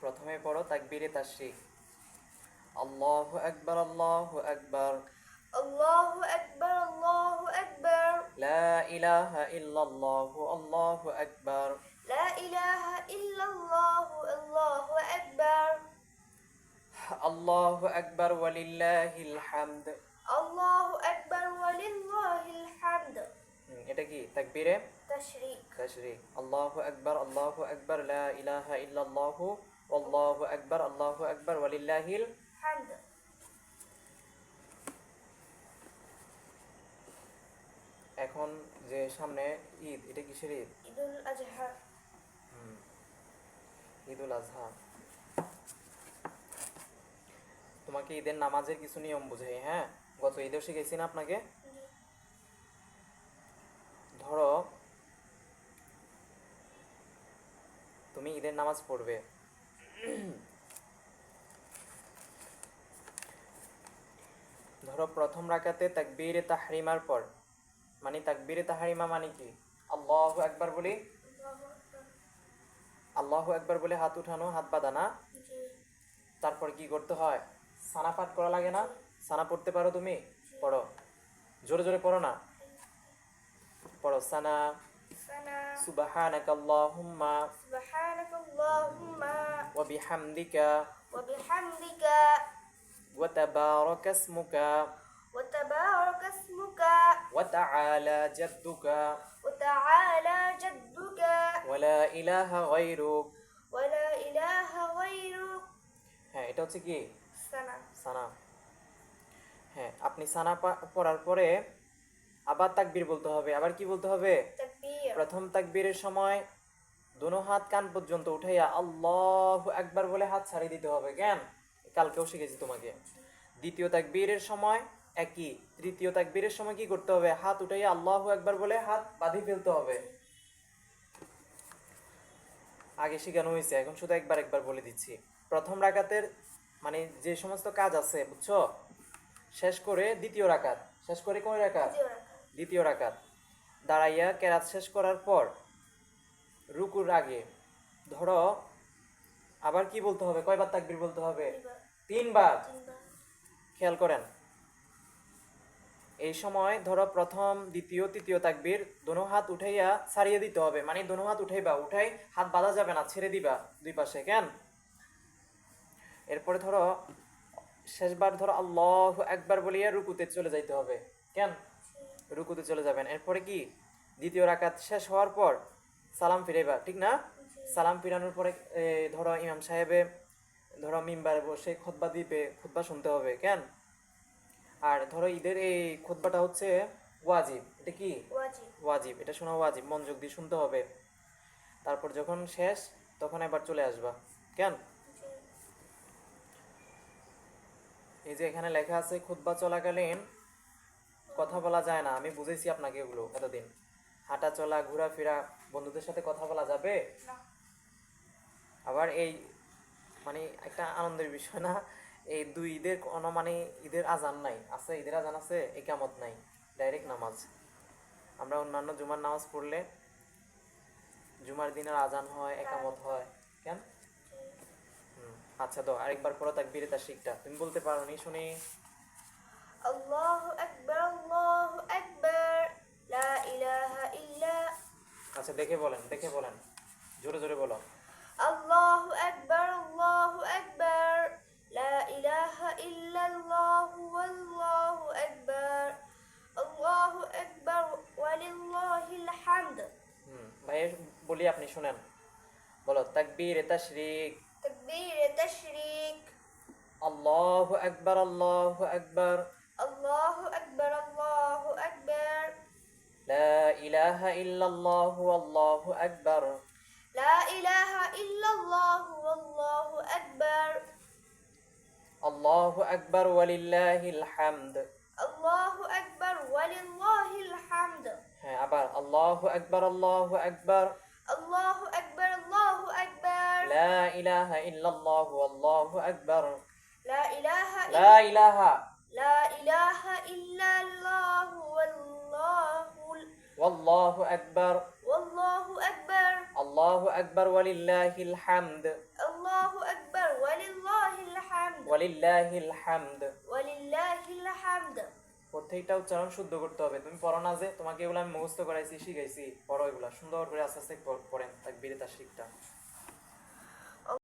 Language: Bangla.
প্রথমে পড়ো তাকবীরে তাশরিক। আল্লাহু আকবার, আল্লাহু আকবার। আল্লাহু আকবার, আল্লাহু আকবার। লা ইলাহা ইল্লাল্লাহু, আল্লাহু আকবার। লা ইলাহা ইল্লাল্লাহু, আল্লাহু আকবার। আল্লাহু আকবার ওয়ালিল্লাহিল হামদ। আল্লাহু আকবার ওয়ালিল্লাহিল হামদ। এটা কি তাকবীরে তাশরিক। তাশরিক। আল্লাহু আকবার, আল্লাহু আকবার। লা ইলাহা ইল্লাল্লাহু, আল্লাহু আকবার, আল্লাহু আকবার ওয়ালিল্লাহিল। হামদ। এখন যে সামনে ঈদ, এটা কিসের ঈদ? ঈদুল আজহা। ঈদুল আজহা। তোমাকে ঈদের নামাজের কিছু নিয়ম বুঝাই, হ্যাঁ? গত ঈদেও শিখেছি না আপনাকে? ধরো তুমি ঈদের নামাজ পড়বে, ধরো প্রথম রাকাতে তাকবীরে তাহরিমার পর, মানে তাকবীরে তাহরিমা মানে কি? আল্লাহু আকবার বলি, আল্লাহু আকবার বলে হাত উঠানো, হাত বাঁধানা। জি। তারপর কি করতে হয়? সানা পাঠ করা লাগে না? সানা পড়তে পারো তুমি? পড়ো, জোরে জোরে পড়ো না, পড়ো সানা। সানা। সুবহানাকাল্লাহুম্মা সুবহানাকাল্লাহুম্মা ওয়া বিহামদিকা ওয়া বিহামদিকা ওয়া তাবারাকা ইসমুকা ওয়া তাবারাকা ইসমুকা ওয়া তাআলা জাদ্দুকা ওয়া তাআলা জাদ্দুকা ওয়া লা ইলাহা গায়রুক। ওয়া লা ইলাহা গায়রুক। হ্যাঁ, এটা হচ্ছে কি? সানা। সানা। হ্যাঁ, আপনি সানা পড়ার পরে আবার তাকবীর বলতে হবে। আবার কি বলতে হবে? তাকবীর। প্রথম তাকবীরের সময় দোনো হাত কান পর্যন্ত উঠাইয়া আল্লাহু আকবার বলে হাত ছাড়িয়ে দিতে হবে। কেন? কালকেও শিখেছি তোমাকে। দ্বিতীয় তাকবীরের সময় একই। তৃতীয় তাকবীরের সময় কি করতে হবে? হাত উঠাইয়া আল্লাহু আকবার বলে হাত বাঁধিয়ে ফেলতে হবে। আগে শেখানো হয়েছে, এখন শুধু একবার একবার বলে দিচ্ছি। প্রথম রাকাতের মানে যে সমস্ত কাজ আছে, বুঝছো? শেষ করে দ্বিতীয় রাকাত, শেষ করে কোন রাকাত? দ্বিতীয় রাকাত। দাঁড়াইয়া কেরাত শেষ করার পর রুকুর আগে ধরো আবার কি বলতে হবে? কয়বার তাকবীর বলতে হবে? 3 বার। খেয়াল করেন, এই সময় ধরো প্রথম, দ্বিতীয়, তৃতীয় তাকবীর দোনো হাত উঠাইয়া ছাড়িয়ে দিতে হবে। মানে দোনো হাত উঠাইবা, উঠাই হাত বাঁধা যাবে না, ছেড়ে দিবা দুই পাশে। কেন? এরপরে ধরো শেষবার ধরো আল্লাহু আকবার বলিয়া রুকুতে চলে যাইতে হবে। কেন? রুকুতে চলে যাবেন। এরপরে কি? দ্বিতীয় রাকাত শেষ হওয়ার পর সালাম ফিরাইবা, ঠিক না? সালাম ফিরানোর পরে ধরো ইমাম সাহেবে ধরো মিম্বারে বসে খুতবা দিবে, খুতবা শুনতে হবে। কেন? আর ধরো ঈদের এই খুতবাটা হচ্ছে ওয়াজিব। এটা কি? ওয়াজিব। ওয়াজিব, এটা শোনা ওয়াজিব, মনোযোগ দিয়ে শুনতে হবে। তারপর যখন শেষ তখন এবার চলে আসবা। কেন? এই যে এখানে লেখা আছে খুতবা চলাকালীন কথা বলা যায় না। আমি বুঝেছি আপনাকে এগুলো এতদিন। হাঁটা চলা, ঘোরাফেরা, বন্ধুদের সাথে কথা বলা যাবে না। আবার এই মানে একটা আনন্দের বিষয় না, এই দুই ঈদের কোনো মানে ঈদের আজান নাই। আছে ঈদের আজান আছে, ইকামত নাই, ডাইরেক্ট নামাজ। আমরা অন্যান্য জুমার নামাজ পড়লে জুমার দিনের আজান হয়, একামত হয়। কেন? আচ্ছা, তো আরেকবার পড়ো তাকবীরে তাশরিকটা। তুমি বলতে পারো নি, শুনি। আল্লাহু আকবার, আল্লাহু আকবার। লা ইলাহা ইল্লা। আচ্ছা, দেখে বলেন, দেখে বলেন, জোরে জোরে বলো। আল্লাহু আকবার, আল্লাহু আকবার। লা ইলাহা ইল্লাল্লাহু, আল্লাহু আকবার। আল্লাহু আকবার ওয়ালিল্লাহিল হামদ। ভাই বলি, আপনি শুনেন। বলো তাকবীরে তাশরিক। তাকবীর তাশরিক। আল্লাহু আকবার, আল্লাহু আকবার। আল্লাহু আকবার, আল্লাহু আকবার। লা ইলাহা ইল্লাল্লাহু, আল্লাহু আকবার। লা ইলাহা ইল্লাল্লাহু, আল্লাহু আকবার। আল্লাহু আকবার ওয়ালিল্লাহিল হামদ। আল্লাহু আকবার ওয়ালিল্লাহিল হামদ। হ্যাঁ, আবার আল্লাহু আকবার, আল্লাহু আকবার। আল্লাহু আকবার, আল্লাহু আকবার। লা ইলাহা ইল্লাল্লাহু, আল্লাহু আকবার। লা ইলাহা লা ইলাহা লা ইলাহা ইল্লাল্লাহু ওয়াল্লাহু আকবার। ওয়াল্লাহু আকবার। আল্লাহু আকবার ওয়ালিল্লাহিল হামদ। আল্লাহু আল্লাহু আকবার ওয়ালিল্লাহিল হামদ ওয়ালিল্লাহিল হামদ। ওয়ালিল্লাহিল হামদ। প্রত্যেকটা উচ্চারণ শুদ্ধ করতে হবে। তুমি পড়ো না যে, তোমাকে এগুলো আমি মুখস্থ করাইছি, শিখাইছি, পড়ো এগুলা সুন্দর করে আস্তে আস্তে পড়েন তাকবীরে তাশরিকটা।